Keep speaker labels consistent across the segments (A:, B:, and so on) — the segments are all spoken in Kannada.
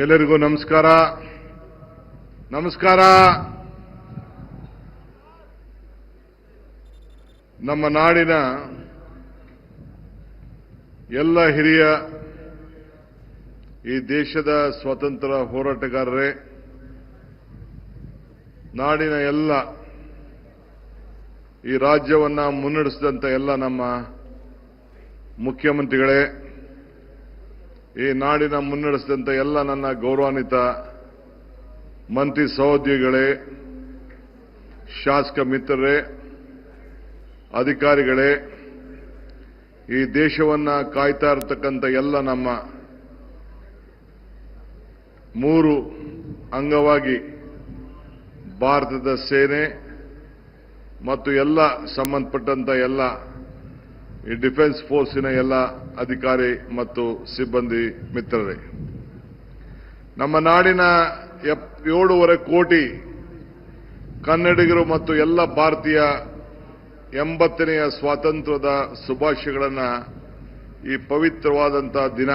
A: ಎಲ್ಲರಿಗೂ ನಮಸ್ಕಾರ. ನಮ್ಮ ನಾಡಿನ ಎಲ್ಲ ಹಿರಿಯ ಈ ದೇಶದ ಸ್ವಾತಂತ್ರ್ಯ ಹೋರಾಟಗಾರರೇ, ನಾಡಿನ ಎಲ್ಲ ಈ ರಾಜ್ಯವನ್ನ ಮುನ್ನಡೆಸಿದಂತ ಎಲ್ಲ ನಮ್ಮ ಮುಖ್ಯಮಂತ್ರಿಗಳೇ, ಈ ನಾಡಿನ ಮುನ್ನಡೆಸಿದಂತ ಎಲ್ಲ ನನ್ನ ಗೌರವಾನ್ವಿತ ಮಂತ್ರಿ ಸಹೋದ್ಯೋಗಿಗಳೇ, ಶಾಸಕ ಮಿತ್ರರೇ, ಅಧಿಕಾರಿಗಳೇ, ಈ ದೇಶವನ್ನ ಕಾಯ್ತಾ ಇರತಕ್ಕಂಥ ಎಲ್ಲ ನಮ್ಮ ಮೂರು ಅಂಗವಾಗಿ ಭಾರತದ ಸೇನೆ ಮತ್ತು ಎಲ್ಲ ಸಂಬಂಧಪಟ್ಟಂತ ಎಲ್ಲ ಈ ಡಿಫೆನ್ಸ್ ಫೋರ್ಸಿನ ಎಲ್ಲ ಅಧಿಕಾರಿ ಮತ್ತು ಸಿಬ್ಬಂದಿ ಮಿತ್ರರೇ, ನಮ್ಮ ನಾಡಿನ 7.5 ಕೋಟಿ ಕನ್ನಡಿಗರು ಮತ್ತು ಎಲ್ಲ ಭಾರತೀಯ 80ನೇ ಸ್ವಾತಂತ್ರ್ಯದ ಶುಭಾಶಯಗಳನ್ನು ಈ ಪವಿತ್ರವಾದಂತಹ ದಿನ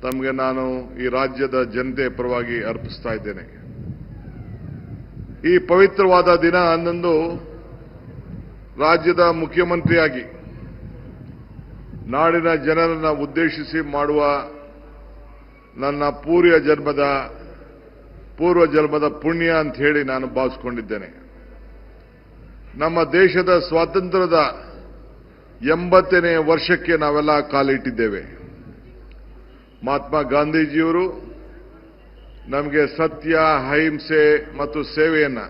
A: ತಮಗೆ ನಾನು ಈ ರಾಜ್ಯದ ಜನತೆ ಪರವಾಗಿ ಅರ್ಪಿಸ್ತಾ ಇದ್ದೇನೆ. ಈ ಪವಿತ್ರವಾದ ದಿನ ಅನ್ನೊಂದು ರಾಜ್ಯದ ಮುಖ್ಯಮಂತ್ರಿಯಾಗಿ ನಾಡಿನ ಜನರನ್ನು ಉದ್ದೇಶಿಸಿ ಮಾಡುವ ನನ್ನ ಪೂರ್ವ ಜನ್ಮದ ಪುಣ್ಯ ಅಂತ ಹೇಳಿ ನಾನು ಭಾವಿಸಿಕೊಂಡಿದ್ದೇನೆ. ನಮ್ಮ ದೇಶದ ಸ್ವಾತಂತ್ರ್ಯದ 80ನೇ ವರ್ಷಕ್ಕೆ ನಾವೆಲ್ಲ ಕಾಲಿಟ್ಟಿದ್ದೇವೆ. ಮಹಾತ್ಮ ಗಾಂಧೀಜಿಯವರು ನಮಗೆ ಸತ್ಯ, ಅಹಿಂಸೆ ಮತ್ತು ಸೇವೆಯನ್ನ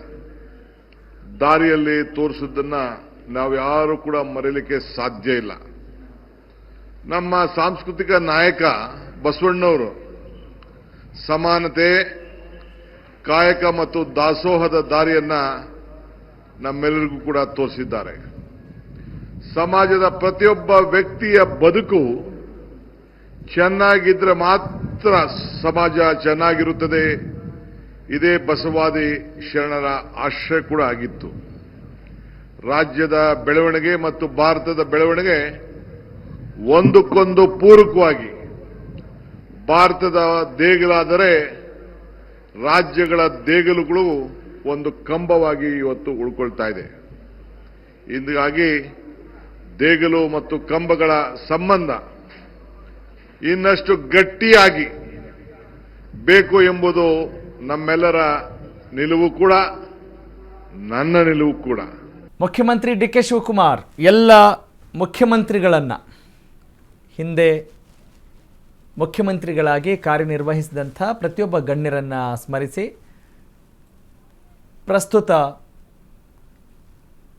A: ದಾರಿಯಲ್ಲಿ ತೋರಿಸಿದ್ದನ್ನ ನಾವು ಯಾರು ಕೂಡ ಮರೆಯಲಿಕ್ಕೆ ಸಾಧ್ಯ ಇಲ್ಲ. ನಮ್ಮ ಸಾಂಸ್ಕೃತಿಕ ನಾಯಕ ಬಸವಣ್ಣವರು ಸಮಾನತೆ, ಕಾಯಕ ಮತ್ತು ದಾಸೋಹದ ದಾರಿಯನ್ನ ನಮ್ಮೆಲ್ಲರಿಗೂ ಕೂಡ ತೋರಿಸಿದ್ದಾರೆ. ಸಮಾಜದ ಪ್ರತಿಯೊಬ್ಬ ವ್ಯಕ್ತಿಯ ಬದುಕು ಚೆನ್ನಾಗಿದ್ರೆ ಮಾತ್ರ ಸಮಾಜ ಚೆನ್ನಾಗಿರುತ್ತದೆ. ಇದೇ ಬಸವಾದಿ ಶರಣರ ಆಶಯ ಕೂಡ ಆಗಿತ್ತು. ರಾಜ್ಯದ ಬೆಳವಣಿಗೆ ಮತ್ತು ಭಾರತದ ಬೆಳವಣಿಗೆ ಒಂದಕ್ಕೊಂದು ಪೂರಕವಾಗಿ, ಭಾರತದ ದೇಗಲಾದರೆ ರಾಜ್ಯಗಳ ದೇಗಲುಗಳು ಒಂದು ಕಂಬವಾಗಿ ಇವತ್ತು ಉಳ್ಕೊಳ್ತಾ ಇದೆ. ಹೀಗಾಗಿ ದೇಗಲು ಮತ್ತು ಕಂಬಗಳ ಸಂಬಂಧ ಇನ್ನಷ್ಟು ಗಟ್ಟಿಯಾಗಿ ಬೇಕು ಎಂಬುದು ನಮ್ಮೆಲ್ಲರ ನಿಲುವು ಕೂಡ, ನನ್ನ ನಿಲುವು ಕೂಡ.
B: ಮುಖ್ಯಮಂತ್ರಿ ಡಿ.ಕೆ. ಶಿವಕುಮಾರ್ ಎಲ್ಲ ಮುಖ್ಯಮಂತ್ರಿಗಳನ್ನು, ಹಿಂದೆ ಮುಖ್ಯಮಂತ್ರಿಗಳಾಗಿ ಕಾರ್ಯನಿರ್ವಹಿಸಿದಂಥ ಪ್ರತಿಯೊಬ್ಬ ಗಣ್ಯರನ್ನು ಸ್ಮರಿಸಿ ಪ್ರಸ್ತುತ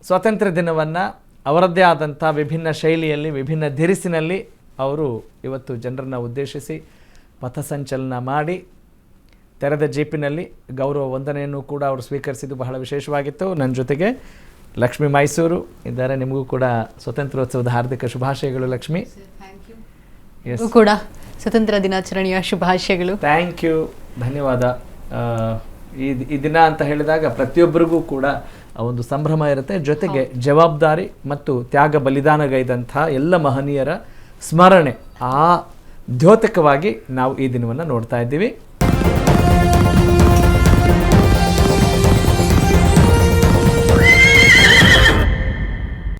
B: ಸ್ವಾತಂತ್ರ್ಯ ದಿನವನ್ನು ಅವರದ್ದೇ ಆದಂಥ ವಿಭಿನ್ನ ಶೈಲಿಯಲ್ಲಿ, ವಿಭಿನ್ನ ಧಿರಿಸಿನಲ್ಲಿ ಅವರು ಇವತ್ತು ಜನರನ್ನು ಉದ್ದೇಶಿಸಿ ಪಥಸಂಚಲನ ಮಾಡಿ ತೆರೆದ ಜೀಪಿನಲ್ಲಿ ಗೌರವ ವಂದನೆಯನ್ನು ಕೂಡ ಅವರು ಸ್ವೀಕರಿಸಿದ್ದು ಬಹಳ ವಿಶೇಷವಾಗಿತ್ತು. ನನ್ನ ಜೊತೆಗೆ ಲಕ್ಷ್ಮಿ ಮೈಸೂರು ಇದ್ದಾರೆ. ನಿಮಗೂ ಕೂಡ ಸ್ವಾತಂತ್ರ್ಯೋತ್ಸವದ ಹಾರ್ದಿಕ ಶುಭಾಶಯಗಳು ಲಕ್ಷ್ಮಿ.
C: ಕೂಡ ಸ್ವತಂತ್ರ ದಿನಾಚರಣೆಯ ಶುಭಾಶಯಗಳು.
B: ಥ್ಯಾಂಕ್ ಯು, ಧನ್ಯವಾದ. ಈ ದಿನ ಅಂತ ಹೇಳಿದಾಗ ಪ್ರತಿಯೊಬ್ಬರಿಗೂ ಕೂಡ ಒಂದು ಸಂಭ್ರಮ ಇರುತ್ತೆ, ಜೊತೆಗೆ ಜವಾಬ್ದಾರಿ ಮತ್ತು ತ್ಯಾಗ ಬಲಿದಾನಗೈದಂಥ ಎಲ್ಲ ಮಹನೀಯರ ಸ್ಮರಣೆ, ಆ ದ್ಯೋತಕವಾಗಿ ನಾವು ಈ ದಿನವನ್ನು ನೋಡ್ತಾ ಇದ್ದೀವಿ.